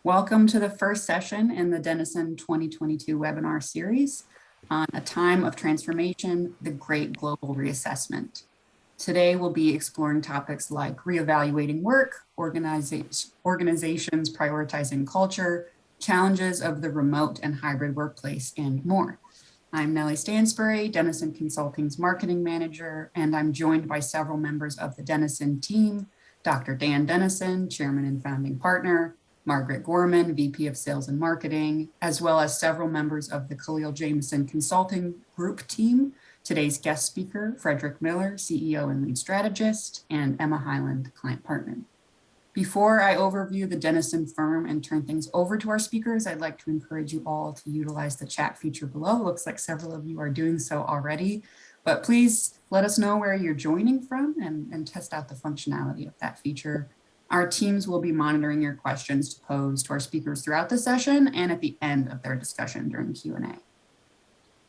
Welcome to the first session in the Denison 2022 webinar series on a time of transformation, the Great Global Reassessment. Today, we'll be exploring topics like reevaluating work, organizations prioritizing culture, challenges of the remote and hybrid workplace, and more. I'm Nellie Stansbury, Denison Consulting's marketing manager, and I'm joined by several members of the Denison team, Dr. Dan Denison, chairman and founding partner, Margaret Gorman, VP of Sales and Marketing, as well as several members of the Kaleel Jamison Consulting Group team. Today's guest speaker, Fredrick Miller, CEO and Lead Strategist, and Emma Highland, Client Partner. Before I overview the Denison firm and turn things over to our speakers, I'd like to encourage you all to utilize the chat feature below. It looks like several of you are doing so already, but please let us know where you're joining from and test out the functionality of that feature. Our teams will be monitoring your questions to pose to our speakers throughout the session and at the end of their discussion during Q&A.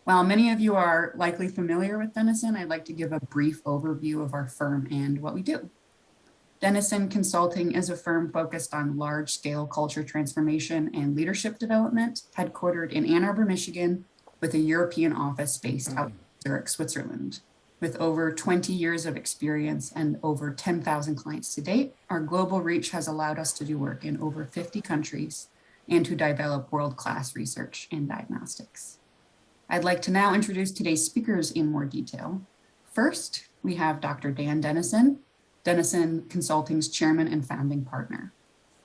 While many of you are likely familiar with Denison, I'd like to give a brief overview of our firm and what we do. Denison Consulting is a firm focused on large-scale culture transformation and leadership development, headquartered in Ann Arbor, Michigan, with a European office based out of Zurich, Switzerland. With over 20 years of experience and over 10,000 clients to date, our global reach has allowed us to do work in over 50 countries and to develop world-class research and diagnostics. I'd like to now introduce today's speakers in more detail. First, we have Dr. Dan Denison, Denison Consulting's chairman and founding partner.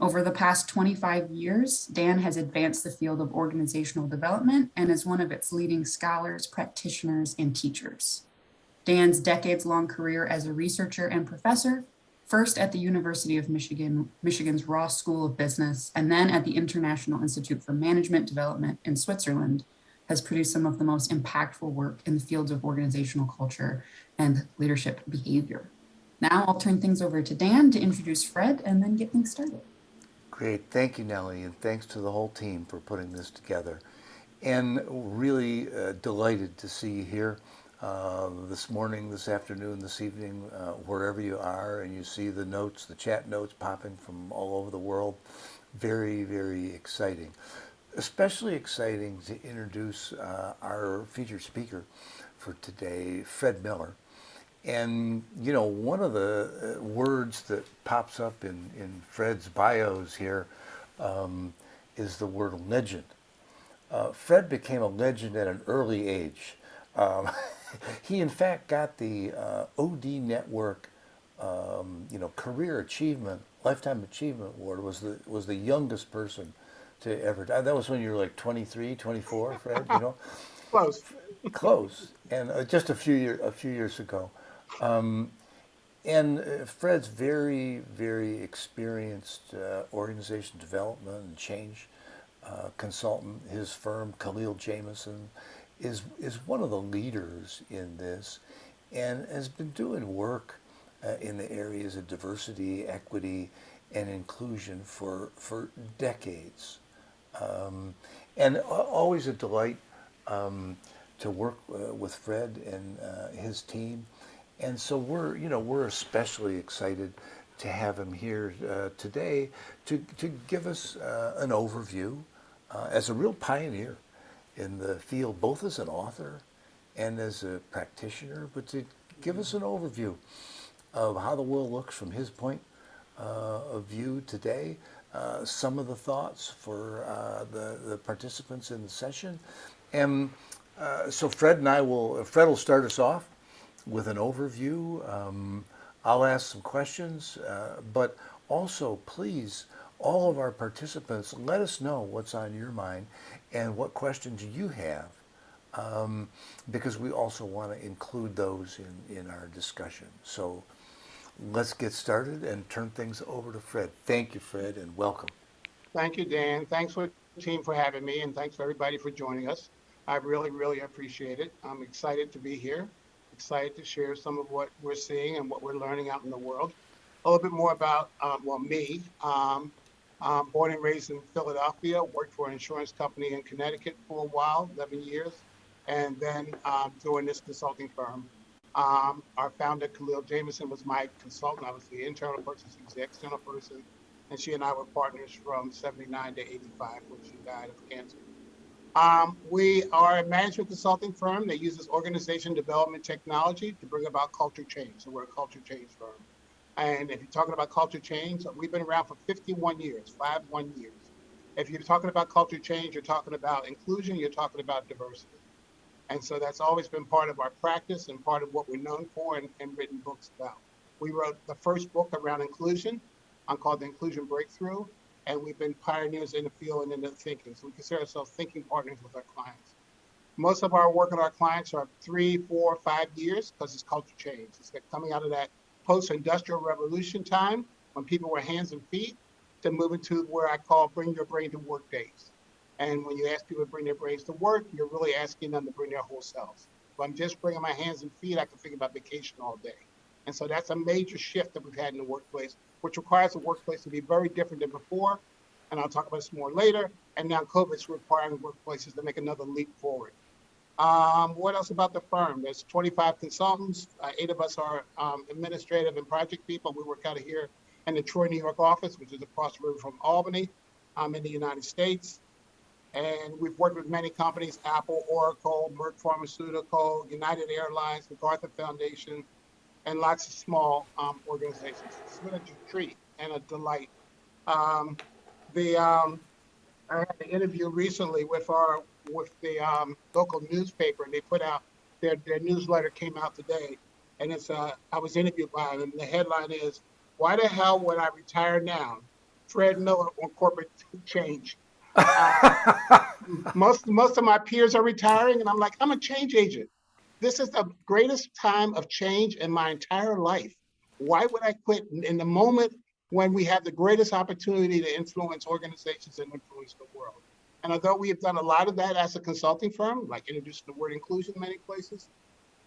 Over the past 25 years, Dan has advanced the field of organizational development and is one of its leading scholars, practitioners, and teachers. Dan's decades-long career as a researcher and professor, first at the University of Michigan's Ross School of Business, and then at the International Institute for Management Development in Switzerland, has produced some of the most impactful work in the fields of organizational culture and leadership behavior. Now I'll turn things over to Dan to introduce Fred and then get things started. Great. Thank you, Nellie, and thanks to the whole team for putting this together. And really delighted to see you here this morning, this afternoon, this evening, wherever you are, and you see the notes, the chat notes popping from all over the world. Very, very exciting. Especially exciting to introduce our featured speaker for today, Fred Miller. And, you know, one of the words that pops up in Fred's bios here is the word legend. Fred became a legend at an early age. He, in fact, got the OD Network, Career Achievement, Lifetime Achievement Award. Was the youngest person to ever. That was when you were like 23, 24, Fred. You know, close, and just a few years ago. And Fred's very, very experienced organization development and change consultant. His firm, Kaleel Jamison, is one of the leaders in this, and has been doing work in the areas of diversity, equity, and inclusion for decades. And always a delight to work with Fred and his team. And so we're especially excited to have him here today to give us an overview as a real pioneer in the field, both as an author and as a practitioner, but to give us an overview of how the world looks from his point of view today, some of the thoughts for the participants in the session. And so Fred will start us off with an overview. I'll ask some questions, but also please, all of our participants, let us know what's on your mind and what questions you have, because we also want to include those in our discussion. So let's get started and turn things over to Fred. Thank you, Fred, and welcome. Thank you, Dan. Thanks for the team for having me, and thanks for everybody for joining us. I really, really appreciate it. I'm excited to be here, excited to share some of what we're seeing and what we're learning out in the world. A little bit more about, me. Born and raised in Philadelphia, worked for an insurance company in Connecticut for a while, 11 years, and then joined this consulting firm. Our founder, Kaleel Jamison, was my consultant. I was the internal person, he was the external person. and she and I were partners from 79 to 85 when she died of cancer. We are a management consulting firm that uses organization development technology to bring about culture change. So we're a culture change firm. And if you're talking about culture change, we've been around for 51 years, 51 years. If you're talking about culture change, you're talking about inclusion, you're talking about diversity. And so that's always been part of our practice and part of what we're known for and written books about. We wrote the first book around inclusion called The Inclusion Breakthrough, and we've been pioneers in the field and in the thinking. So we consider ourselves thinking partners with our clients. Most of our work with our clients are 3, 4, 5 years because it's culture change. It's coming out of that post-industrial revolution time when people were hands and feet to moving to where I call bring your brain to work days. And when you ask people to bring their brains to work, you're really asking them to bring their whole selves. If I'm just bringing my hands and feet, I can think about vacation all day. And so that's a major shift that we've had in the workplace, which requires the workplace to be very different than before. And I'll talk about this more later. And now COVID's requiring workplaces to make another leap forward. What else about the firm? There's 25 consultants. 8 of us are administrative and project people. We work out of here in the Troy, New York office, which is across the river from Albany in the United States. And we've worked with many companies, Apple, Oracle, Merck Pharmaceutical, United Airlines, the MacArthur Foundation, and lots of small organizations. It's been a treat and a delight. Um, I had an interview recently with the local newspaper, and they put out their newsletter came out today, and it's I was interviewed by them, and the headline is, "Why the hell would I retire now? Fred Miller on corporate change." Most of my peers are retiring, and I'm like, I'm a change agent. This is the greatest time of change in my entire life. Why would I quit in the moment when we have the greatest opportunity to influence organizations and influence the world? And although we have done a lot of that as a consulting firm, like introducing the word inclusion in many places,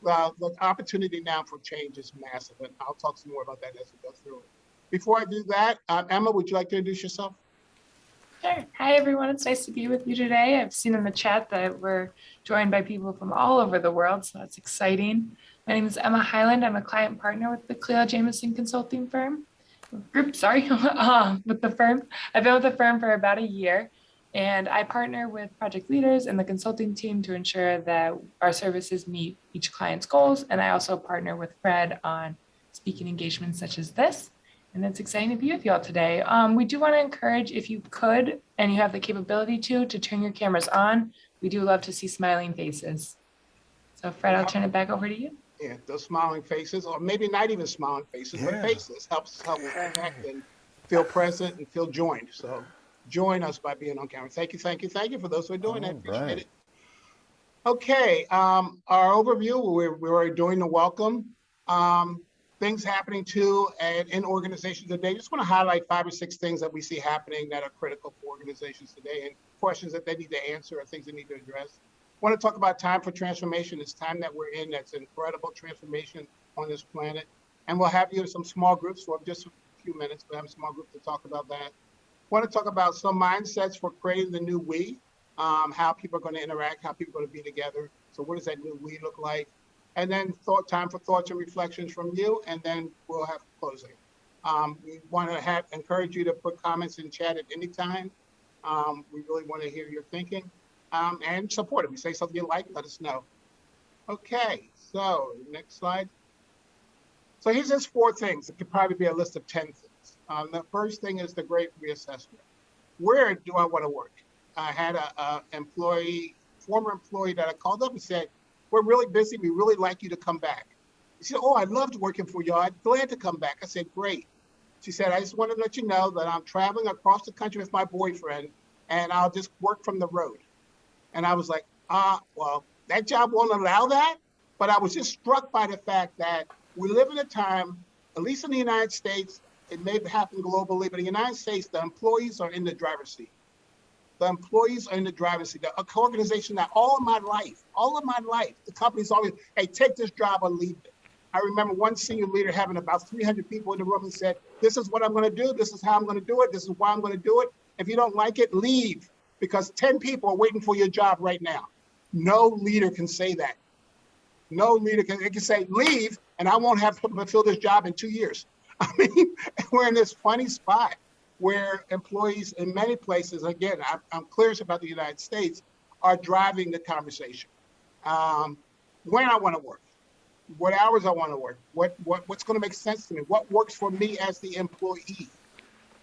the opportunity now for change is massive. And I'll talk some more about that as we go through it. Before I do that, Emma, would you like to introduce yourself? Sure. Hi, everyone. It's nice to be with you today. I've seen in the chat that we're joined by people from all over the world, so that's exciting. My name is Emma Highland. I'm a client partner with the Kaleel Jamison Consulting Group, with the firm. I've been with the firm for about a year, and I partner with project leaders and the consulting team to ensure that our services meet each client's goals. And I also partner with Fred on speaking engagements such as this. And it's exciting to be with you all today. We do want to encourage, if you could, and you have the capability to turn your cameras on. We do love to see smiling faces. So Fred, I'll turn it back over to you. Yeah, those smiling faces, or maybe not even smiling faces, but faces helps connect and feel present and feel joined. So join us by being on camera. Thank you for those who are doing that. Appreciate it. Okay, our overview, we're already doing the welcome. Things happening too and in organizations today. Just want to highlight 5 or 6 things that we see happening that are critical for organizations today and questions that they need to answer or things they need to address. Want to talk about time for transformation. It's time that we're in that's incredible transformation on this planet. And we'll have you in some small groups for just a few minutes. We'll have a small group to talk about that. Want to talk about some mindsets for creating the new we, how people are going to interact, how people are going to be together. So what does that new we look like? And then time for thoughts and reflections from you, and then we'll have closing. We want to encourage you to put comments in chat at any time. We really want to hear your thinking and support it. If you say something you like, let us know. Okay, so next slide. So here's just 4 things. It could probably be a list of 10 things. The first thing is the great reassessment. Where do I want to work? I had a former employee that I called up and said, "We're really busy. We really like you to come back." She said, "Oh, I loved working for you. I'm glad to come back." I said, "Great." She said, "I just wanted to let you know that I'm traveling across the country with my boyfriend and I'll just work from the road." And I was like, well, that job won't allow that. But I was just struck by the fact that we live in a time, at least in the United States, it may happen globally, but in the United States, the employees are in the driver's seat. The employees are in the driver's seat. The organization that all of my life, the company's always, "Hey, take this job or leave it." I remember one senior leader having about 300 people in the room and said, "This is what I'm going to do. This is how I'm going to do it. This is why I'm going to do it. If you don't like it, leave, because 10 people are waiting for your job right now." No leader can say that. No leader can say, "Leave, and I won't have to fulfill this job in 2 years." I mean, we're in this funny spot. where employees in many places, again, I'm curious about the United States, are driving the conversation. When I want to work, what hours I want to work, what's going to make sense to me, what works for me as the employee.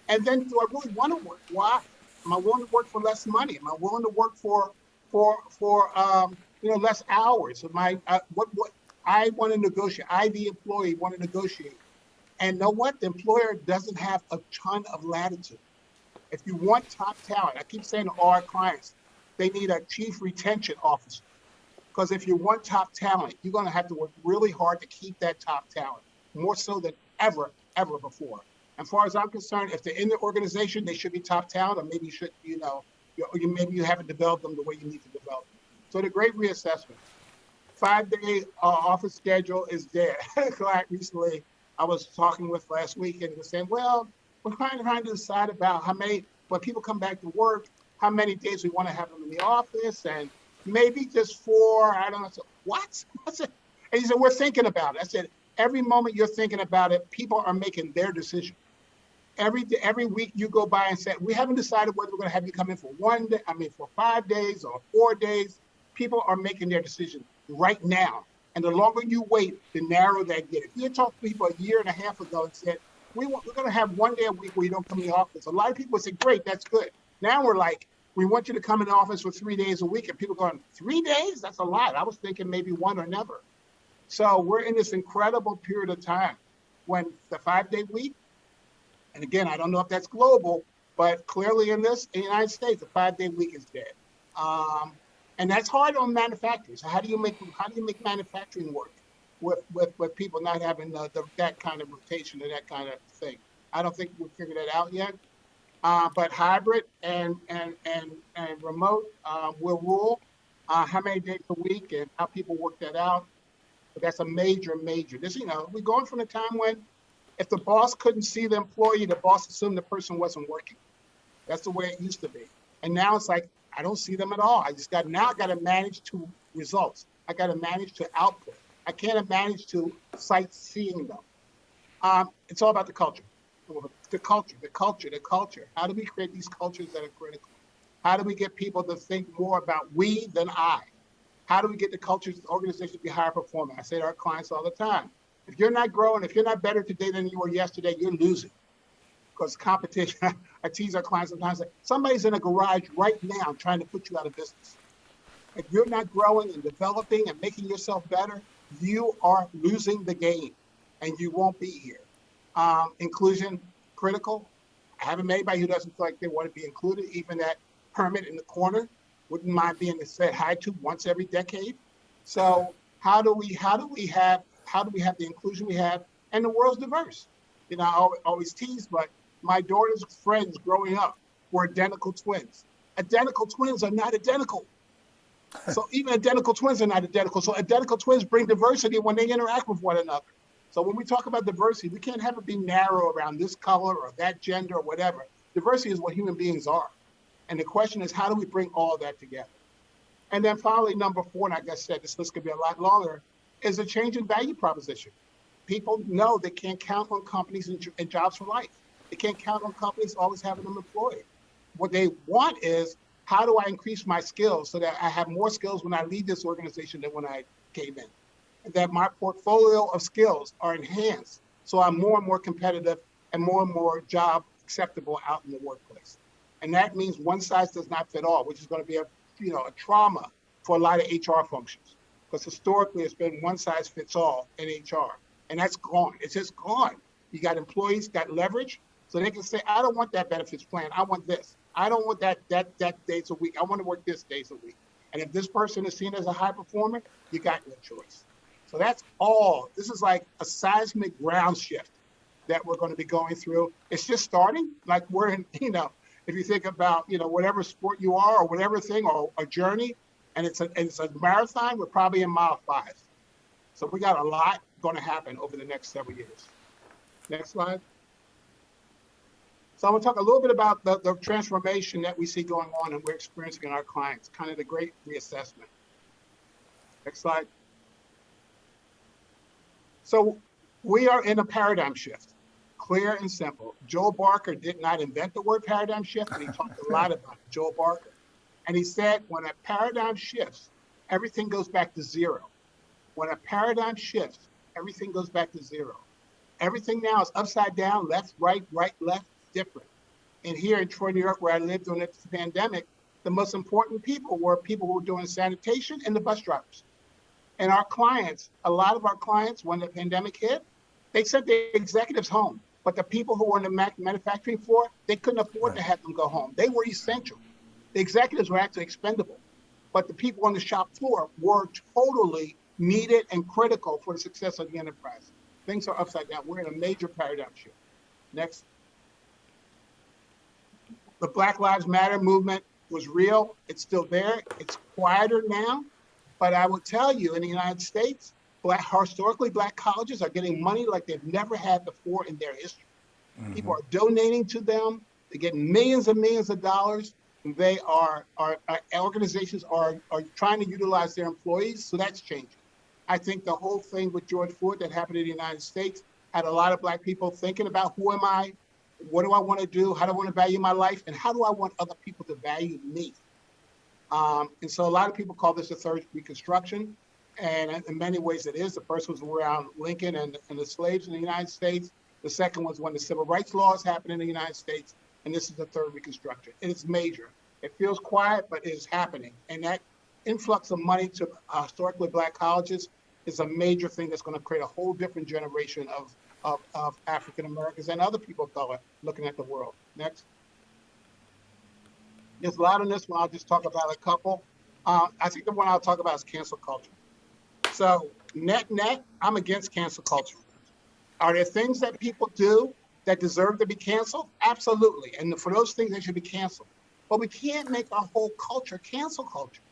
And then, do I really want to work? Why? Am I willing to work for less money? Am I willing to work for less hours? Am I what I want to negotiate? I, the employee, want to negotiate. And know what? The employer doesn't have a ton of latitude. If you want top talent, I keep saying to all our clients, they need a chief retention officer. Because if you want top talent, you're going to have to work really hard to keep that top talent, more so than ever before. As far as I'm concerned, if they're in the organization, they should be top talent, or maybe you should, maybe you haven't developed them the way you need to develop them. So the great reassessment, 5-day office schedule is there. Client recently I was talking with last week, and he was saying, well, we're trying to decide about how many, when people come back to work, how many days we want to have them in the office, and maybe just 4, I don't know. So, what? And he said, we're thinking about it. I said, every moment you're thinking about it, people are making their decision. Every week you go by and say, we haven't decided whether we're going to have you come in for 1 day, for 5 days or 4 days. People are making their decision right now. And the longer you wait, the narrower that gets. If you had talked to people a year and a half ago and said, we're going to have 1 day a week where you don't come in the office, a lot of people would say, great, that's good. Now we're like, we want you to come in the office for 3 days a week. And people going, 3 days? That's a lot. I was thinking maybe 1 or never. So we're in this incredible period of time when the 5-day week, and again, I don't know if that's global, but clearly in the United States, the 5-day week is dead. And that's hard on manufacturers. How do you make manufacturing work with people not having that kind of rotation and that kind of thing? I don't think we've figured that out yet. But hybrid and remote will rule. How many days a week and how people work that out. But that's a major. This, we're going from a time when if the boss couldn't see the employee, the boss assumed the person wasn't working. That's the way it used to be. And now it's like, I don't see them at all. I got to manage to results. I got to manage to output. I can't manage to sightseeing them. It's all about the culture. The culture. How do we create these cultures that are critical? How do we get people to think more about we than I? How do we get the cultures, the organizations to be higher performing? I say to our clients all the time, if you're not growing, if you're not better today than you were yesterday, you're losing. Because competition, I tease our clients sometimes, like, somebody's in a garage right now trying to put you out of business. If you're not growing and developing and making yourself better, you are losing the game and you won't be here. Inclusion, critical. I haven't met anybody who doesn't feel like they want to be included, even that hermit in the corner wouldn't mind being said hi to once every decade. So how do we have the inclusion we have? And the world's diverse. I always tease, but my daughter's friends growing up were identical twins. Identical twins are not identical. So even identical twins are not identical. So identical twins bring diversity when they interact with one another. So when we talk about diversity, we can't have it be narrow around this color or that gender or whatever. Diversity is what human beings are. And the question is, how do we bring all that together? And then finally, number 4, and like I said, this list could be a lot longer, is a change in value proposition. People know they can't count on companies and jobs for life. They can't count on companies always having them employed. What they want is, how do I increase my skills so that I have more skills when I lead this organization than when I came in? And that my portfolio of skills are enhanced so I'm more and more competitive and more job acceptable out in the workplace. And that means one size does not fit all, which is going to be a trauma for a lot of HR functions. Because historically, it's been one size fits all in HR. And that's gone. It's just gone. You got employees, got leverage, so they can say, I don't want that benefits plan. I want this. I don't want that days a week. I want to work this days a week. And if this person is seen as a high performer, you got no choice. So that's all. This is like a seismic ground shift that we're going to be going through. It's just starting. Like we're in, if you think about, whatever sport you are or whatever thing or a journey, and it's a marathon, we're probably in mile 5. So we got a lot going to happen over the next several years. Next slide. So I'm going to talk a little bit about the transformation that we see going on and we're experiencing in our clients, kind of the great reassessment. Next slide. So we are in a paradigm shift. clear and simple. Joel Barker did not invent the word paradigm shift, but he talked a lot about it, Joel Barker. And he said, when a paradigm shifts, everything goes back to zero. When a paradigm shifts, everything goes back to zero. Everything now is upside down, left, right, left, different. And here in Troy, New York, where I lived during the pandemic, the most important people were people who were doing sanitation and the bus drivers. And our clients, a lot of our clients, when the pandemic hit, they sent their executives home. But the people who were in the manufacturing floor, they couldn't afford to have them go home. They were essential. The executives were actually expendable. But the people on the shop floor were totally needed and critical for the success of the enterprise. Things are upside down. We're in a major paradigm shift. Next. The Black Lives Matter movement was real. It's still there. It's quieter now. But I will tell you, in the United States, historically Black colleges are getting money like they've never had before in their history. Mm-hmm. People are donating to them. They're getting millions and millions of dollars. They organizations are trying to utilize their employees. So that's changing. I think the whole thing with George Floyd that happened in the United States had a lot of Black people thinking about, who am I? What do I want to do? How do I want to value my life? And how do I want other people to value me? And so a lot of people call this a third Reconstruction. And in many ways it is. The first was around Lincoln and the slaves in the United States. The second was when the civil rights laws happened in the United States. And this is the third Reconstruction. And it's major. It feels quiet, but it is happening. And that influx of money to historically Black colleges is a major thing that's going to create a whole different generation of African Americans and other people of color looking at the world. Next. There's a lot on this one. I'll just talk about a couple. I think the one I'll talk about is cancel culture. So net, I'm against cancel culture. Are there things that people do that deserve to be canceled? Absolutely. And for those things, they should be canceled. But we can't make our whole culture cancel culture.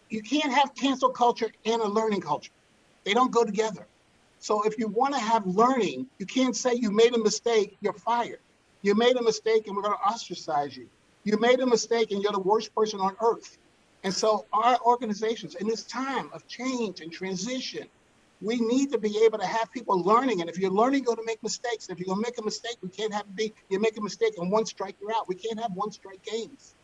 You can't have cancel culture and a learning culture. They don't go together. So if you want to have learning, you can't say you made a mistake, you're fired. You made a mistake and we're going to ostracize you. You made a mistake and you're the worst person on earth. And so our organizations, in this time of change and transition, we need to be able to have people learning. And if you're learning, you're going to make mistakes. If you're going to make a mistake, we can't have you make a mistake and one strike, you're out. We can't have one strike games.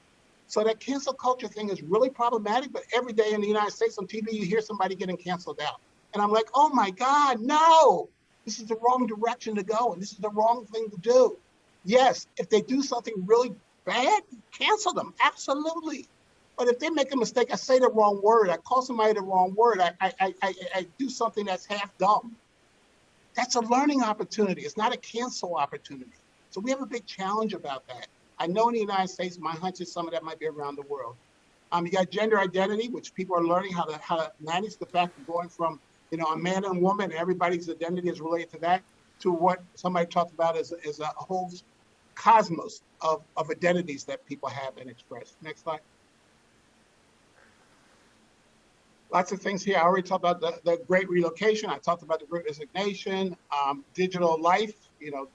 So that cancel culture thing is really problematic, but every day in the United States on TV, you hear somebody getting canceled out. And I'm like, oh my God, no, this is the wrong direction to go. And this is the wrong thing to do. Yes, if they do something really bad, cancel them, absolutely. But if they make a mistake, I say the wrong word, I call somebody the wrong word, I do something that's half dumb. That's a learning opportunity. It's not a cancel opportunity. So we have a big challenge about that. I know in the United States, my hunch is some of that might be around the world. You got gender identity, which people are learning how to manage the fact of going from, a man and woman, and everybody's identity is related to that, to what somebody talked about as a whole cosmos of identities that people have and express. Next slide. Lots of things here. I already talked about the great relocation. I talked about the great resignation, digital life,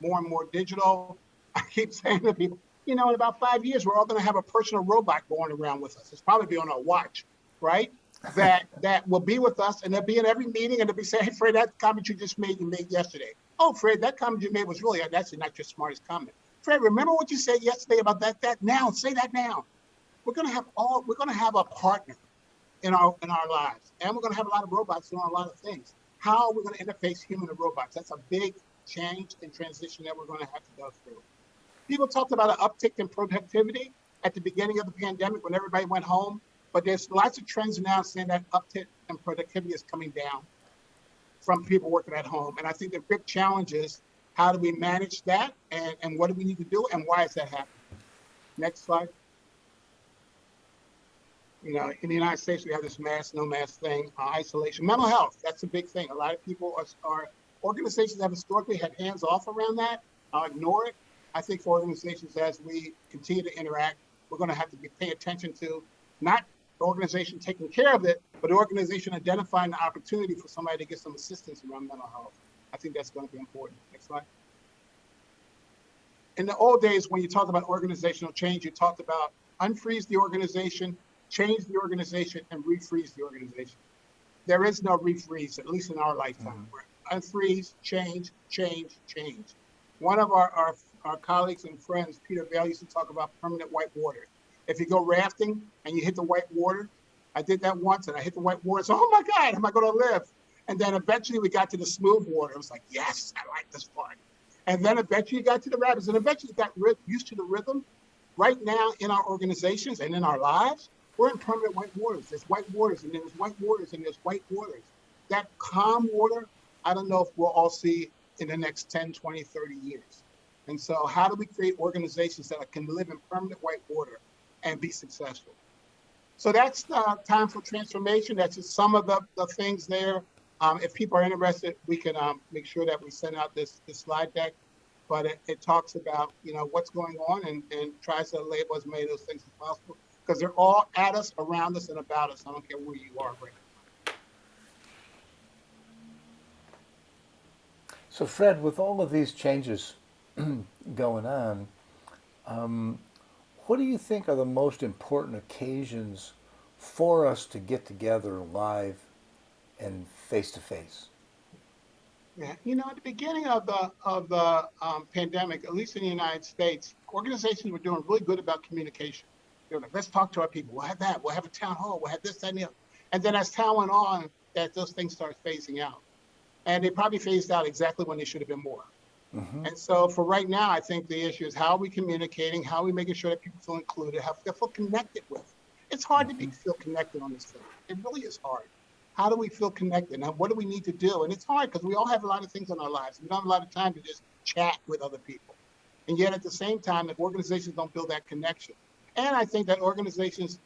more and more digital. I keep saying to people, in about 5 years, we're all going to have a personal robot going around with us. It's probably be on our watch, right? That will be with us, and they'll be in every meeting, and they'll be saying, hey, Fred, that comment you just made, you made yesterday. Oh, Fred, that comment you made was really, that's not your smartest comment. Fred, remember what you said yesterday about that now? Say that now. We're going to have a partner in our lives, and we're going to have a lot of robots doing a lot of things. How are we going to interface human and robots? That's a big change and transition that we're going to have to go through. People talked about an uptick in productivity at the beginning of the pandemic when everybody went home, but there's lots of trends now saying that uptick in productivity is coming down from people working at home. And I think the big challenge is, how do we manage that, and what do we need to do, and why is that happening? Next slide. In the United States, we have this mask, no mask thing, isolation. Mental health, that's a big thing. A lot of people are organizations have historically had hands off around that. I'll ignore it. I think for organizations, as we continue to interact, we're going to have to be paying attention to not the organization taking care of it, but the organization identifying the opportunity for somebody to get some assistance around mental health. I think that's going to be important. Next slide. In the old days, when you talked about organizational change, you talked about unfreeze the organization, change the organization, and refreeze the organization. There is no refreeze, at least in our lifetime. Unfreeze, change, change, change. One of our colleagues and friends, Peter Bell, used to talk about permanent white water. If you go rafting and you hit the white water, I did that once and I hit the white water. So, oh my God, am I going to live? And then eventually we got to the smooth water. It was like, yes, I like this part. And then eventually you got to the rapids and eventually you got used to the rhythm. Right now in our organizations and in our lives, we're in permanent white waters. There's white waters and there's white waters and there's white waters. That calm water, I don't know if we'll all see in the next 10, 20, 30 years. And so how do we create organizations that can live in permanent white water and be successful? So that's time for transformation. That's just some of the things there. If people are interested, we can make sure that we send out this slide deck. But it talks about, what's going on and tries to label as many of those things as possible because they're all at us, around us, and about us. I don't care where you are right now. So Fred, with all of these changes going on, what do you think are the most important occasions for us to get together live and face to face? Yeah, at the beginning of the pandemic, at least in the United States, organizations were doing really good about communication. They were like, let's talk to our people. We'll have that. We'll have a town hall. We'll have this, that, and the other. And then as time went on, that those things started phasing out. And they probably phased out exactly when they should have been more. Mm-hmm. And so for right now, I think the issue is how are we communicating? How are we making sure that people feel included? How they feel connected with? It's hard to feel connected on this thing. It really is hard. How do we feel connected? Now, what do we need to do? And it's hard because we all have a lot of things in our lives. We don't have a lot of time to just chat with other people. And yet at the same time, if organizations don't build that connection. And I think that organizations,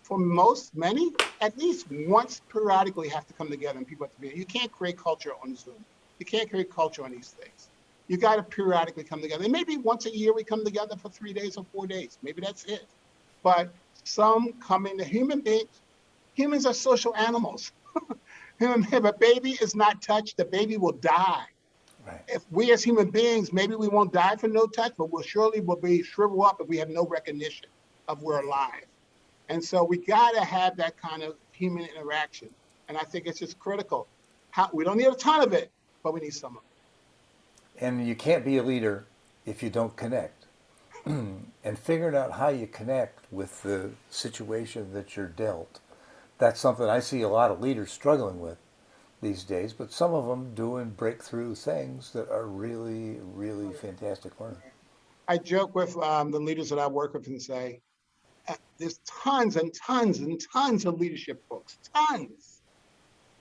for many, at least once periodically have to come together and people have to be. You can't create culture on Zoom. You can't create culture on these things. You got to periodically come together. And maybe once a year we come together for 3 days or 4 days. Maybe that's it. But some coming to human beings. Humans are social animals. If a baby is not touched, the baby will die. Right. If we as human beings, maybe we won't die for no touch, but we'll surely be shrivel up if we have no recognition of we're alive. And so we got to have that kind of human interaction. And I think it's just critical. We don't need a ton of it, but we need some of it. And you can't be a leader if you don't connect. And figuring out how you connect with the situation that you're dealt. That's something I see a lot of leaders struggling with these days, but some of them doing breakthrough things that are really, really fantastic learning. I joke with the leaders that I work with and say, there's tons and tons and tons of leadership books, tons.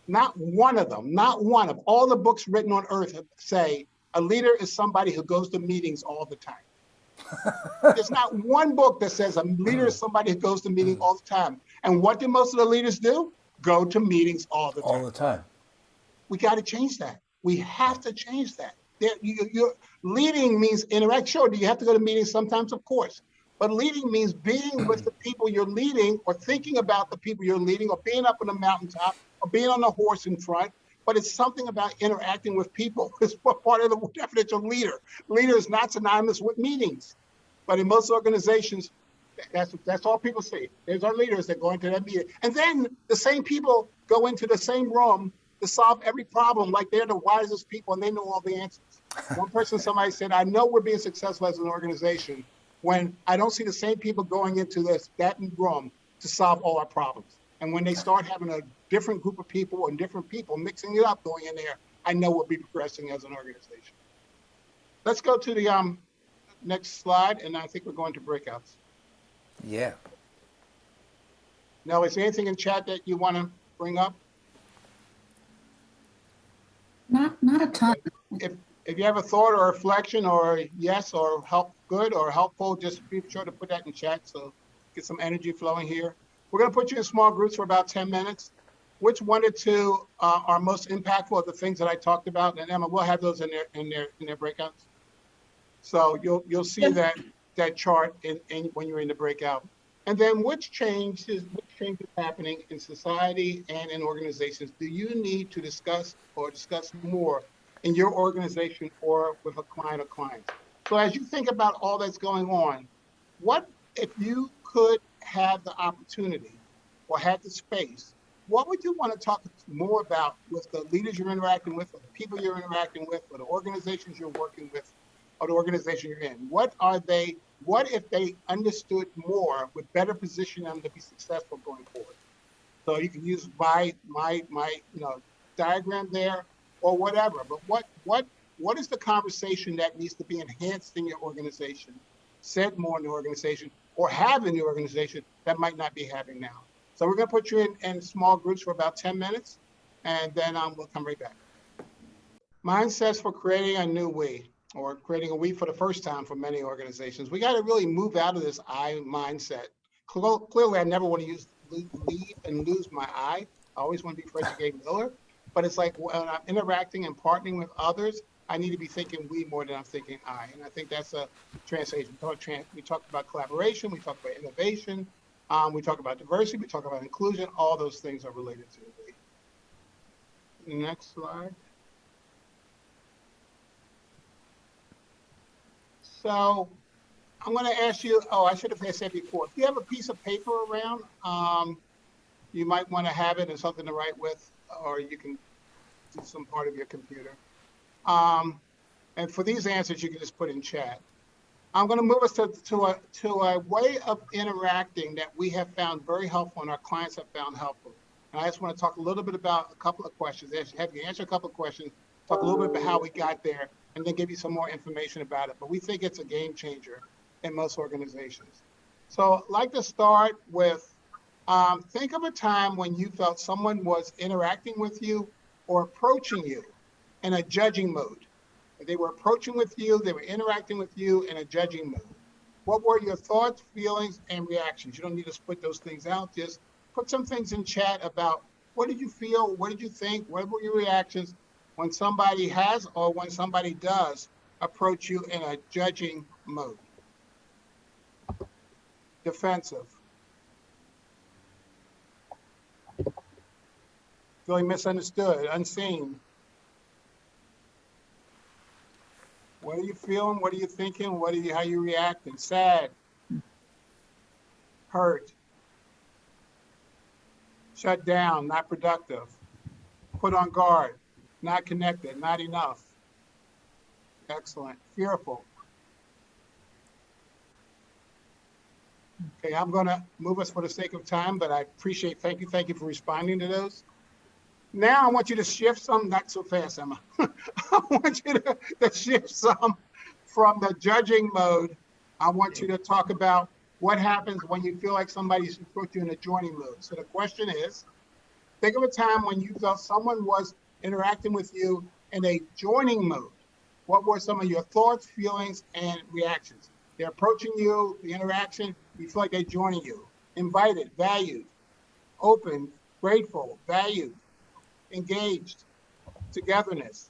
Not one of them, not one of all the books written on earth say a leader is somebody who goes to meetings all the time. There's not one book that says a leader is somebody who goes to meetings all the time. And what do most of the leaders do? Go to meetings all the time. All the time. We got to change that. We have to change that. You're leading means interact. Sure, do you have to go to meetings sometimes? Of course. But leading means being with the people you're leading or thinking about the people you're leading or being up on the mountaintop or being on the horse in front. But it's something about interacting with people. It's part of the definition of leader. Leader is not synonymous with meetings. But in most organizations, that's all people see. There's our leaders that go into that meeting. And then the same people go into the same room to solve every problem like they're the wisest people and they know all the answers. One person, somebody said, I know we're being successful as an organization when I don't see the same people going into that room to solve all our problems. And when they start having a different group of people and different people mixing it up going in there, I know we'll be progressing as an organization. Let's go to the next slide, and I think we're going to breakouts. Yeah. Now, is there anything in chat that you want to bring up? Not a ton. If you have a thought or reflection or yes or good or helpful, just be sure to put that in chat so get some energy flowing here. We're going to put you in small groups for about 10 minutes. Which one or two are most impactful of the things that I talked about? And Emma, we'll have those in their breakouts. So you'll see that chart when you're in the breakout. And then which change is happening in society and in organizations do you need to discuss more in your organization or with a client or clients? So as you think about all that's going on, what if you could have the opportunity or had the space, what would you want to talk more about with the leaders you're interacting with, or the people you're interacting with, or the organizations you're working with of the organization you're in? What are they? What if they understood more would better position them to be successful going forward? So you can use my diagram there or whatever. But what is the conversation that needs to be enhanced in your organization, said more in the organization, or have in the organization that might not be having now? So we're going to put you in small groups for about 10 minutes, and then we'll come right back. Mindsets for creating a new we, or creating a we for the first time for many organizations. We got to really move out of this I mindset. Clearly, I never want to leave and lose my I. I always want to be Fredrick A. Miller. But it's like when I'm interacting and partnering with others, I need to be thinking we more than I'm thinking I. And I think that's a translation. We talked about collaboration. We talked about innovation. We talk about diversity. We talk about inclusion. All those things are related to we. Next slide. So I'm going to ask you, I should have said before, if you have a piece of paper around, you might want to have it and something to write with, or you can do some part of your computer. And for these answers, you can just put in chat. I'm going to move us to a way of interacting that we have found very helpful and our clients have found helpful. And I just want to talk a little bit about a couple of questions, have you answer a couple of questions, talk a little bit about how we got there, and then give you some more information about it. But we think it's a game changer in most organizations. So I'd like to start with, think of a time when you felt someone was interacting with you or approaching you in a judging mode. They were approaching with you, they were interacting with you in a judging mode. What were your thoughts, feelings, and reactions? You don't need to split those things out. Just put some things in chat about what did you feel, what did you think, what were your reactions when somebody has or when somebody does approach you in a judging mode. Defensive. Feeling misunderstood, unseen. What are you feeling? What are you thinking? How are you reacting? Sad. Hurt. Shut down, not productive. Put on guard, not connected, not enough. Excellent. Fearful. Okay, I'm going to move us for the sake of time, but I appreciate, thank you for responding to those. Now I want you to shift some, not so fast, Emma. I want you to shift some from the judging mode. I want you to talk about what happens when you feel like somebody's put you in a joining mode. So the question is, think of a time when you felt someone was interacting with you in a joining mode. What were some of your thoughts, feelings, and reactions? They're approaching you, the interaction, you feel like they're joining you. Invited, valued, open, grateful, valued, engaged, togetherness,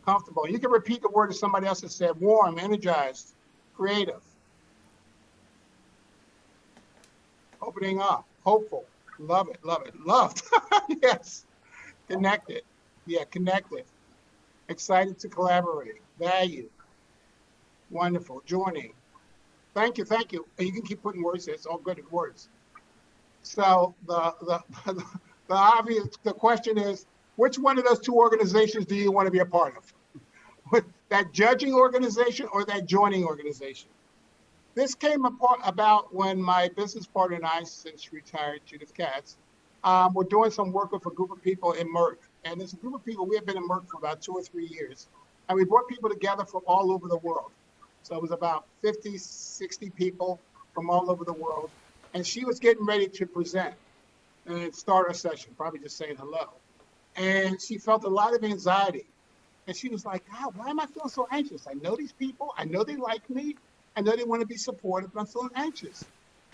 comfortable. You can repeat the word that somebody else has said: warm, energized, creative, opening up, hopeful, love it, loved, yes, connected, yeah, connected, excited to collaborate, valued, wonderful, joining. Thank you. And you can keep putting words there. It's all good at words. So the question is, which one of those two organizations do you want to be a part of? That judging organization or that joining organization? This came about when my business partner and I, since retired, Judith Katz, were doing some work with a group of people in Merck. And there's a group of people, we have been in Merck for about 2 or 3 years. And we brought people together from all over the world. So it was about 50, 60 people from all over the world. And she was getting ready to present and start our session, probably just saying hello. And she felt a lot of anxiety. And she was like, God, why am I feeling so anxious? I know these people. I know they like me. I know they want to be supportive, but I'm feeling anxious.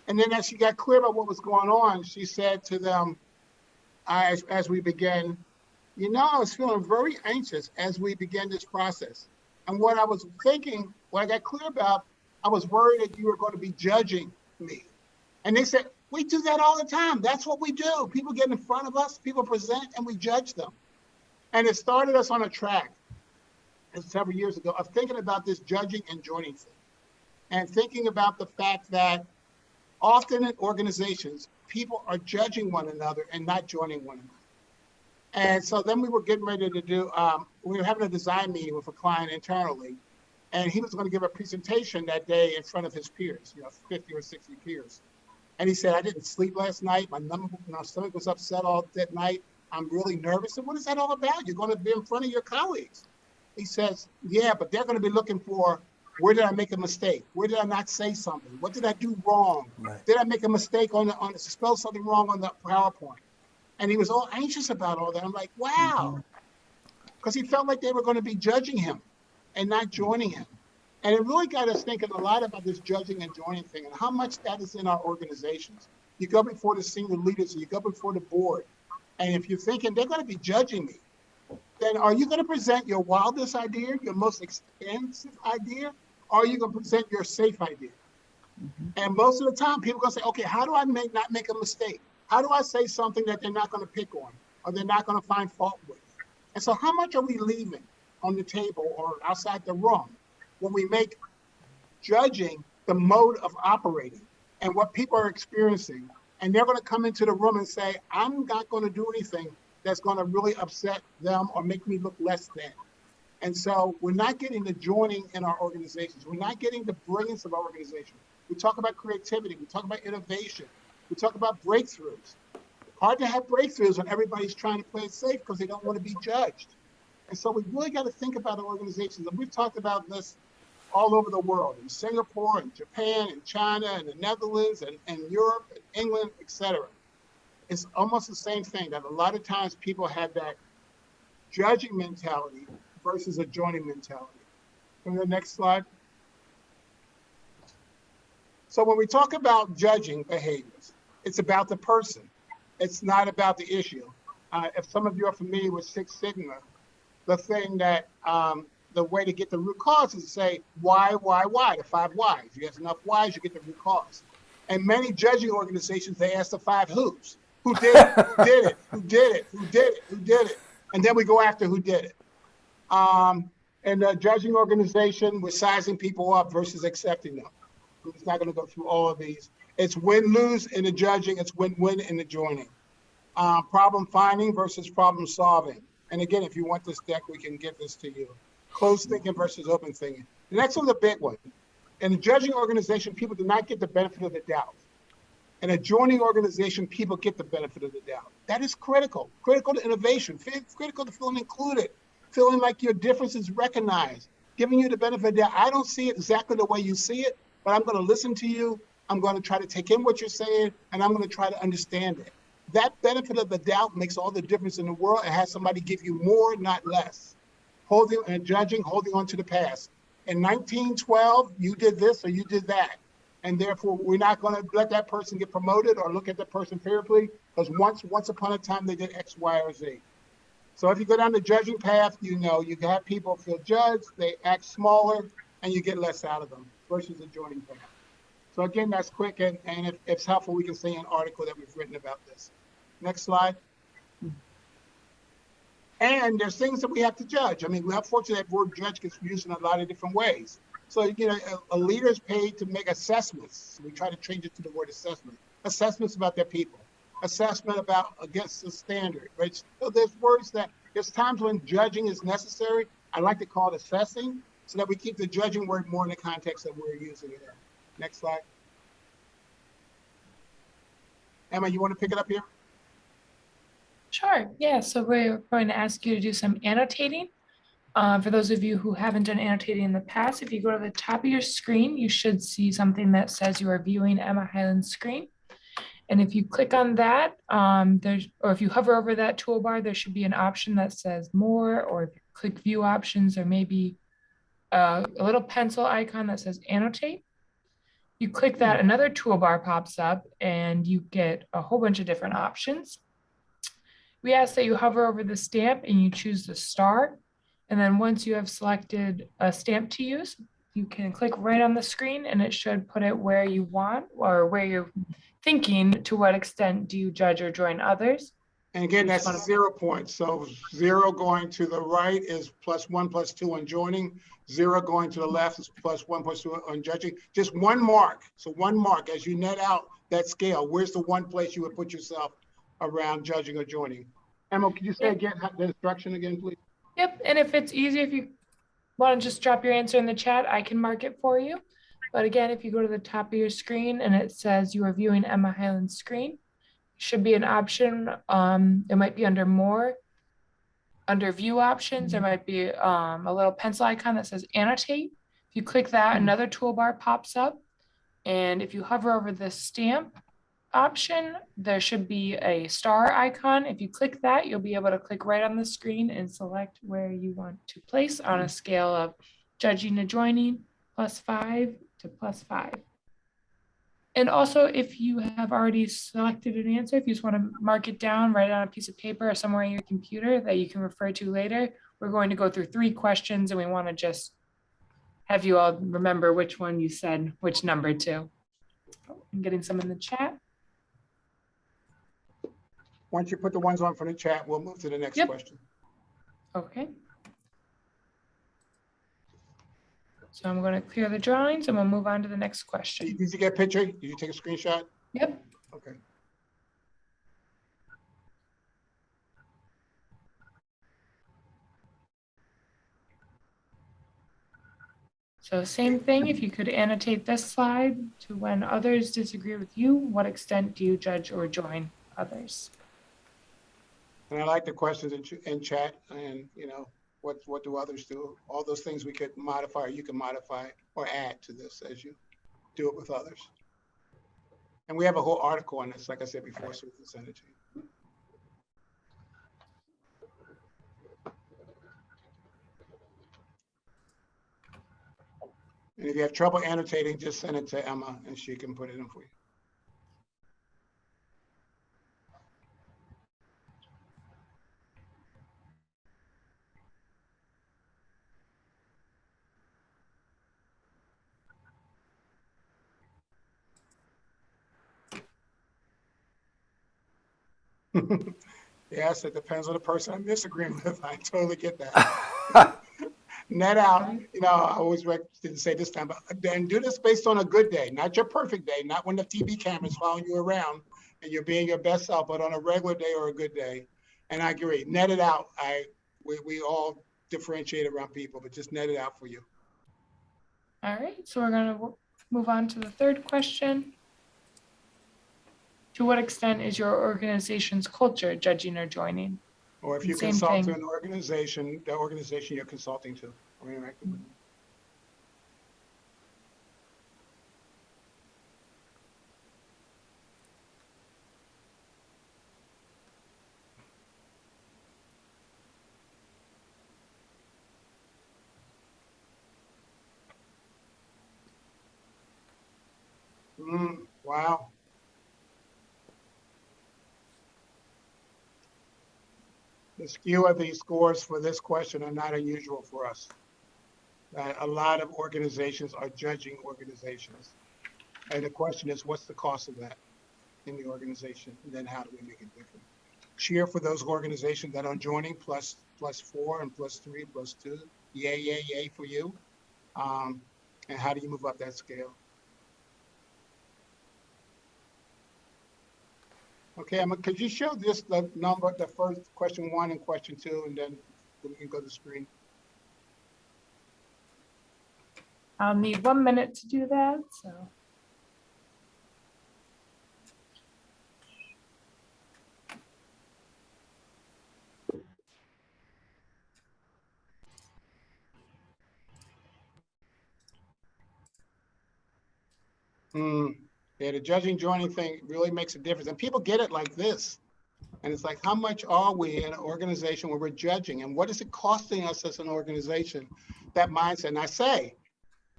And then as she got clear about what was going on, she said to them, as we began, I was feeling very anxious as we began this process. And what I was thinking, what I got clear about, I was worried that you were going to be judging me. And they said, we do that all the time. That's what we do. People get in front of us, people present, and we judge them. And it started us on a track several years ago of thinking about this judging and joining thing. And thinking about the fact that often in organizations, people are judging one another and not joining one another. And so then we were getting ready to do, we were having a design meeting with a client internally. And he was going to give a presentation that day in front of his peers, 50 or 60 peers. And he said, I didn't sleep last night. My stomach was upset all that night. I'm really nervous. And what is that all about? You're going to be in front of your colleagues. He says, yeah, but they're going to be looking for, where did I make a mistake? Where did I not say something? What did I do wrong? Right. Did I make a mistake spell something wrong on the PowerPoint? And he was all anxious about all that. I'm like, wow. Because he felt like they were going to be judging him and not joining him. And it really got us thinking a lot about this judging and joining thing and how much that is in our organizations. You go before the senior leaders, you go before the board, and if you're thinking they're going to be judging me, then are you going to present your wildest idea, your most expensive idea, or are you going to present your safe idea? And most of the time, people are going to say, okay, how do I not make a mistake? How do I say something that they're not going to pick on or they're not going to find fault with? And so how much are we leaving on the table or outside the room when we make judging the mode of operating and what people are experiencing? And they're going to come into the room and say, I'm not going to do anything that's going to really upset them or make me look less than. And so we're not getting the joining in our organizations. We're not getting the brilliance of our organization. We talk about creativity. We talk about innovation. We talk about breakthroughs. Hard to have breakthroughs when everybody's trying to play it safe because they don't want to be judged. And so we really got to think about our organizations. And we've talked about this all over the world, in Singapore and Japan and China and the Netherlands and Europe and England, et cetera. It's almost the same thing, that a lot of times people have that judging mentality versus a joining mentality. Go to the next slide. So when we talk about judging behaviors, it's about the person. It's not about the issue. If some of you are familiar with Six Sigma, the thing that the way to get the root cause is to say why, the 5 whys. You have enough whys, you get the root cause. And many judging organizations, they ask the 5 who's. Who did it? Who did it? Who did it? Who did it? Who did it? And then we go after who did it. And the judging organization, we're sizing people up versus accepting them. I'm just not going to go through all of these. It's win-lose in the judging. It's win-win in the joining. Problem finding versus problem solving. And again, if you want this deck, we can give this to you. Closed thinking versus open thinking. The next one's a big one. In a judging organization, people do not get the benefit of the doubt. In a joining organization, people get the benefit of the doubt. That is critical to innovation, critical to feeling included, feeling like your difference is recognized, giving you the benefit of the doubt. I don't see it exactly the way you see it, but I'm going to listen to you. I'm going to try to take in what you're saying, and I'm going to try to understand it. That benefit of the doubt makes all the difference in the world. It has somebody give you more, not less. Holding on to the past. In 1912, you did this or you did that. And therefore, we're not going to let that person get promoted or look at that person favorably, because once upon a time, they did X, Y, or Z. So if you go down the judging path, you have people feel judged, they act smaller, and you get less out of them versus the joining path. So again, that's quick, and if it's helpful, we can say an article that we've written about this. Next slide. And there's things that we have to judge. I mean, we're fortunate that word judge gets used in a lot of different ways. So, a leader is paid to make assessments. We try to change it to the word assessment. Assessments about their people. Assessment against the standard, right? So there's times when judging is necessary. I like to call it assessing, so that we keep the judging word more in the context that we're using it in. Next slide. Emma, you want to pick it up here? Sure. Yeah. So we're going to ask you to do some annotating. For those of you who haven't done annotating in the past, if you go to the top of your screen, you should see something that says you are viewing Emma Hyland's screen. And if you click on that, or if you hover over that toolbar, there should be an option that says more, or if you click view options, there may be a little pencil icon that says annotate. You click that, another toolbar pops up and you get a whole bunch of different options. We ask that you hover over the stamp and you choose the star. And then once you have selected a stamp to use, you can click right on the screen and it should put it where you want, or where you're thinking, to what extent do you judge or join others. And again, that's 0 points. So 0 going to the right is +1, +2 on joining. 0 going to the left is +1, +2 on judging. Just one mark. So one mark as you net out that scale. Where's the one place you would put yourself around judging or joining? Emma, can you say again the instruction again, please? Yep. And if it's easy, if you want to just drop your answer in the chat, I can mark it for you. But again, if you go to the top of your screen and it says you are viewing Emma Highland's screen, should be an option. It might be under more. Under view options, there might be a little pencil icon that says annotate. If you click that, another toolbar pops up. And if you hover over the stamp option, there should be a star icon. If you click that, you'll be able to click right on the screen and select where you want to place on a scale of judging adjoining +5 to +5. And also, if you have already selected an answer, if you just want to mark it down, write it on a piece of paper or somewhere on your computer that you can refer to later, we're going to go through 3 questions and we want to just have you all remember which one you said which number to. I'm getting some in the chat. Once you put the ones on from the chat, we'll move to the next Yep. question. Okay. So I'm going to clear the drawings and we'll move on to the next question. Did you get a picture? Did you take a screenshot? Yep. Okay. So same thing, if you could annotate this slide to when others disagree with you, what extent do you judge or join others? And I like the questions in chat, and what do others do? All those things we could modify, or you can modify or add to this as you do it with others. And we have a whole article on this, like I said before, so we can send it to you. And if you have trouble annotating, just send it to Emma and she can put it in for you. Yes, it depends on the person I'm disagreeing with. I totally get that. Net out, I always didn't say this time, but then do this based on a good day, not your perfect day, not when the TV camera's following you around and you're being your best self, but on a regular day or a good day. And I agree, net it out. We all differentiate around people, but just net it out for you. All right, so we're going to move on to the third question. To what extent is your organization's culture judging or joining? Or if you Same consult thing. to an organization, the organization you're consulting to or interacting with. Wow. The skew of these scores for this question are not unusual for us. A lot of organizations are judging organizations. And the question is, what's the cost of that in the organization? And then how do we make it different? Cheer for those organizations that are joining, plus 4 and plus 3, plus 2. Yay, yay, yay for you. And how do you move up that scale? Okay, Emma, could you show this, the number, the first question 1 and question 2, and then we can go to the screen. I'll need 1 minute to do that, so. Yeah, the judging joining thing really makes a difference. And people get it like this. And it's like, how much are we in an organization where we're judging? And what is it costing us as an organization? That mindset. And I say,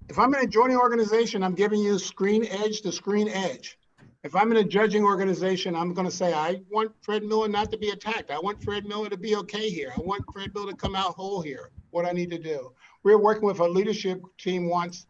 if I'm in a joining organization, I'm giving you screen edge to screen edge. If I'm in a judging organization, I'm going to say, I want Fred Miller not to be attacked. I want Fred Miller to be okay here. I want Fred Miller to come out whole here. What I need to do. We were working with a leadership team once,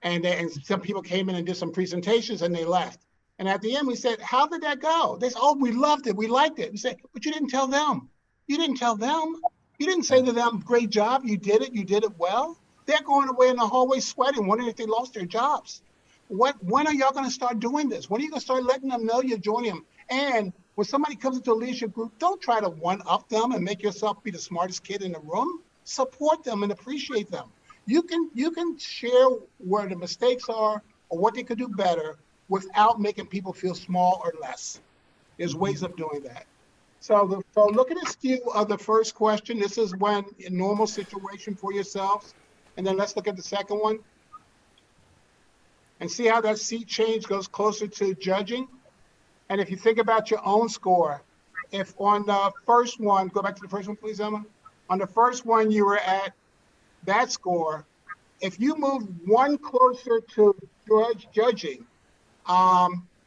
and some people came in and did some presentations and they left. And at the end, we said, how did that go? They said, oh, we loved it. We liked it. We said, but you didn't tell them. You didn't tell them. You didn't say to them, great job. You did it. You did it well. They're going away in the hallway sweating, wondering if they lost their jobs. When are y'all going to start doing this? When are you going to start letting them know you're joining them? And when somebody comes into a leadership group, don't try to one-up them and make yourself be the smartest kid in the room. Support them and appreciate them. you can share where the mistakes are or what they could do better without making people feel small or less. There's ways of doing that. So look at the skew of the first question. This is when in normal situation for yourselves. And then let's look at the second one and see how that seat change goes closer to judging. And if you think about your own score, if on the first one, go back to the first one, please, Emma. On the first one, you were at that score. If you move one closer to judging,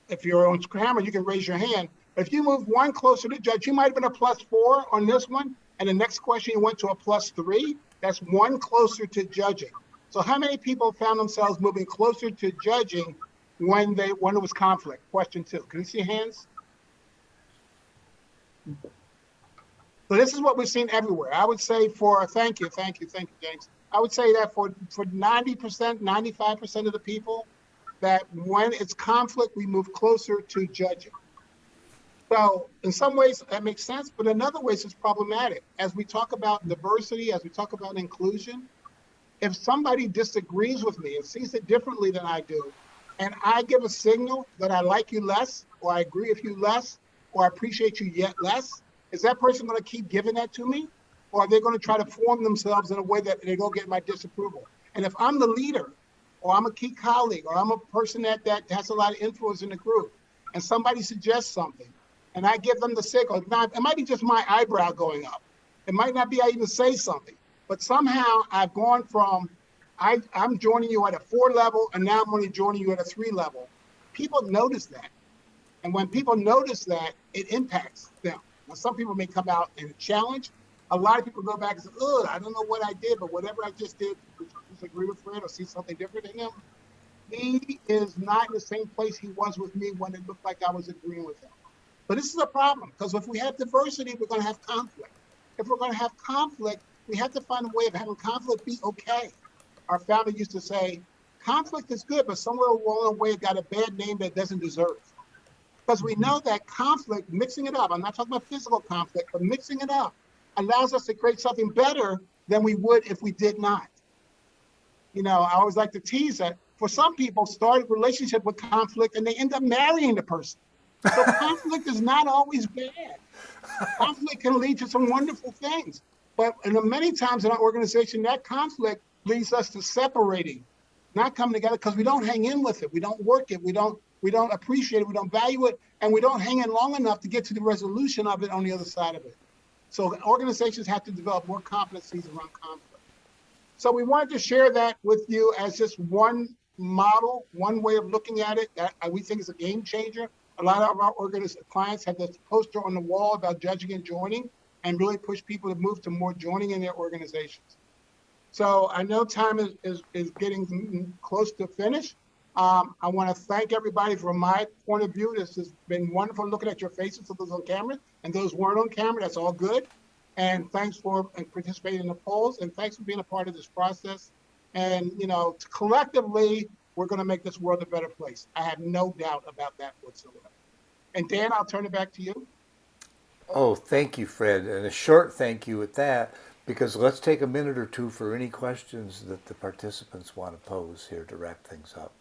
if you're on camera, you can raise your hand. But if you move one closer to judge, you might have been a +4 on this one. And the next question, you went to a +3. That's one closer to judging. So how many people found themselves moving closer to judging when it was conflict? Question 2. Can you see hands? So this is what we're seeing everywhere. I would say thank you, James. I would say that for 90%, 95% of the people, that when it's conflict, we move closer to judging. So in some ways that makes sense, but in other ways it's problematic. As we talk about diversity, as we talk about inclusion, if somebody disagrees with me and sees it differently than I do, and I give a signal that I like you less, or I agree with you less, or I appreciate you yet less, is that person going to keep giving that to me? Or are they going to try to form themselves in a way that they go get my disapproval? And if I'm the leader, or I'm a key colleague, or I'm a person that has a lot of influence in the group, and somebody suggests something, and I give them the signal, it might be just my eyebrow going up. It might not be I even say something, but somehow I've gone from, I'm joining you at a 4 level, and now I'm only joining you at a 3 level. People notice that. And when people notice that, it impacts them. Now, some people may come out and challenge. A lot of people go back and say, oh, I don't know what I did, but whatever I just did, disagree with Fred or see something different in him. He is not in the same place he was with me when it looked like I was agreeing with him. But this is a problem, because if we have diversity, we're going to have conflict. If we're going to have conflict, we have to find a way of having conflict be okay. Our founder used to say, conflict is good, but somewhere along the way it got a bad name that it doesn't deserve. Because we know that conflict, mixing it up, I'm not talking about physical conflict, but mixing it up allows us to create something better than we would if we did not. You know, I always like to tease that for some people, start a relationship with conflict and they end up marrying the person. So conflict is not always bad. Conflict can lead to some wonderful things. But many times in our organization, that conflict leads us to separating, not coming together because we don't hang in with it. We don't work it. We don't appreciate it. We don't value it. And we don't hang in long enough to get to the resolution of it on the other side of it. So organizations have to develop more competencies around conflict. So we wanted to share that with you as just one model, one way of looking at it that we think is a game changer. A lot of our clients have this poster on the wall about judging and joining, and really push people to move to more joining in their organizations. So I know time is getting close to finish. I want to thank everybody from my point of view. This has been wonderful looking at your faces of those on camera, and those weren't on camera. That's all good. And thanks for participating in the polls, and thanks for being a part of this process. And, you know, collectively, we're going to make this world a better place. I have no doubt about that whatsoever. And Dan, I'll turn it back to you. Oh, thank you, Fred. And a short thank you at that, because let's take a minute or two for any questions that the participants want to pose here to wrap things up.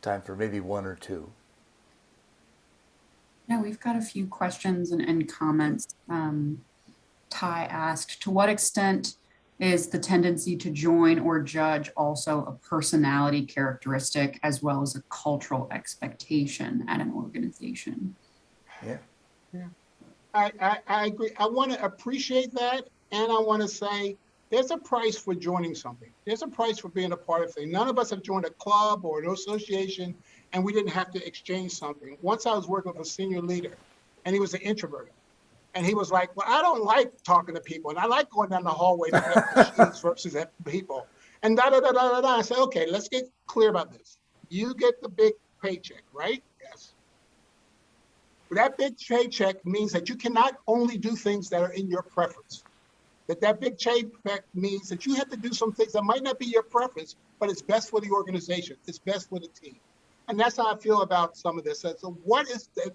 Time for maybe one or two. Yeah, we've got a few questions and comments. Ty asked, to what extent is the tendency to join or judge also a personality characteristic as well as a cultural expectation at an organization? Yeah. I agree. I want to appreciate that. And I want to say there's a price for joining something. There's a price for being a part of things. None of us have joined a club or an association and we didn't have to exchange something. Once I was working with a senior leader and he was an introvert. And he was like, well, I don't like talking to people. And I like going down the hallway looking at machines versus at people. And da-da-da-da-da-da. I said, okay, let's get clear about this. You get the big paycheck, right? Yes. But that big paycheck means that you cannot only do things that are in your preference. That big paycheck means that you have to do some things that might not be your preference, but it's best for the organization. It's best for the team. And that's how I feel about some of this. So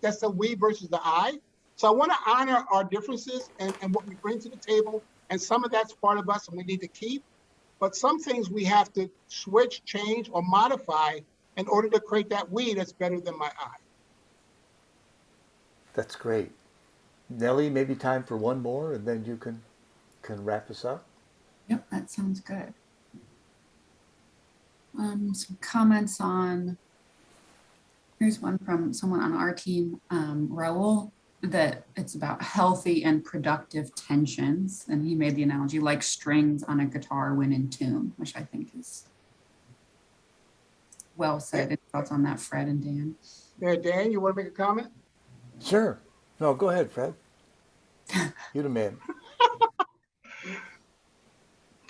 that's the we versus the I. So I want to honor our differences and what we bring to the table. And some of that's part of us and we need to keep. but some things we have to switch, change, or modify in order to create that we that's better than my I. That's great. Nellie, maybe time for one more, and then you can wrap us up. Yep, that sounds good. Some comments on, here's one from someone on our team, Raul, that it's about healthy and productive tensions. And he made the analogy like strings on a guitar when in tune, which I think is well said. Any thoughts on that, Fred and Dan? Yeah, Dan, you want to make a comment? Sure. No, go ahead, Fred. You're the man.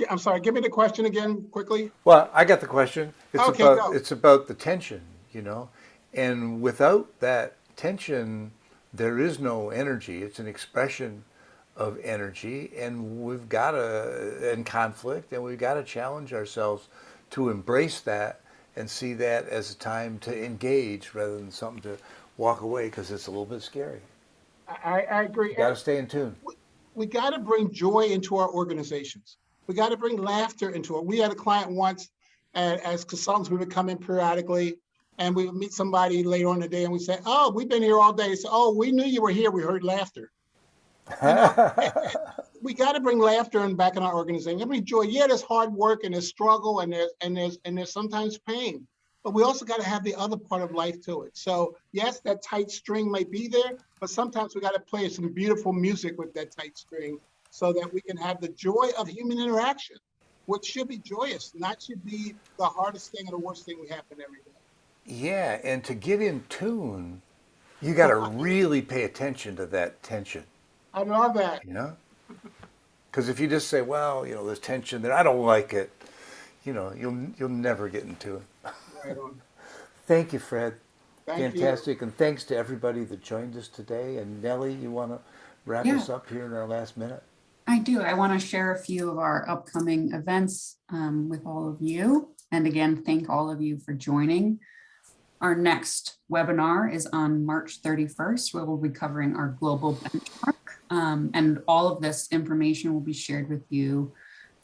I'm sorry, give me the question again quickly. Well, I got the question. Okay, go. It's about the tension, and without that tension, there is no energy. It's an expression of energy, and and conflict, and we've got to challenge ourselves to embrace that and see that as a time to engage rather than something to walk away because it's a little bit scary. I agree. You got to stay in tune. We got to bring joy into our organizations. We got to bring laughter into it. We had a client once, and as consultants, we would come in periodically, and we would meet somebody later on in the day, and we say, "Oh, we've been here all day." They say, "Oh, we knew you were here. We heard laughter." We got to bring laughter back in our organization. I mean, joy. Yeah, there's hard work and there's struggle and there's sometimes pain, but we also got to have the other part of life to it. So yes, that tight string may be there, but sometimes we got to play some beautiful music with that tight string, so that we can have the joy of human interaction, which should be joyous, not should be the hardest thing or the worst thing we happen every day. Yeah, and to get in tune, you got to really pay attention to that tension. I love that. Because if you just say, "Well, there's tension there, I don't like it," you'll never get into it. Right on. Thank you, Fred. Thank Fantastic, and thanks to everybody that joined us today. And Nellie, you want to wrap us up here in our last minute? I do. I want to share a few of our upcoming events with all of you. And again, thank all of you for joining. Our next webinar is on March 31st, where we'll be covering our global benchmark. And all of this information will be shared with you.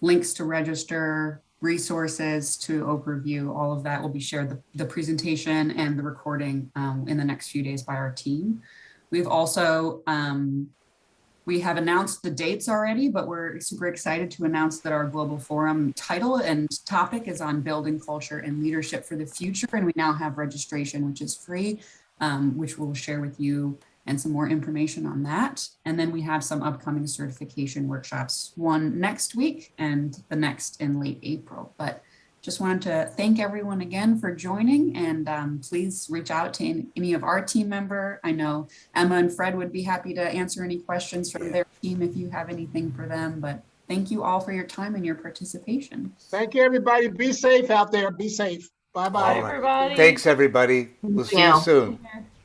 Links to register, resources to overview, all of that will be shared, the presentation and the recording in the next few days by our team. We've also, we have announced the dates already, but we're super excited to announce that our global forum title and topic is on building culture and leadership for the future. And we now have registration, which is free, which we'll share with you and some more information on that. And then we have some upcoming certification workshops, one next week and the next in late April. But just wanted to thank everyone again for joining, and please reach out to any of our team member. I know Emma and Fred would be happy to answer any questions from their team if you have anything for them. But thank you all for your time and your participation. Thank you, everybody. Be safe out there. Be safe. Bye-bye. Everybody. Thanks, everybody. We'll see you soon.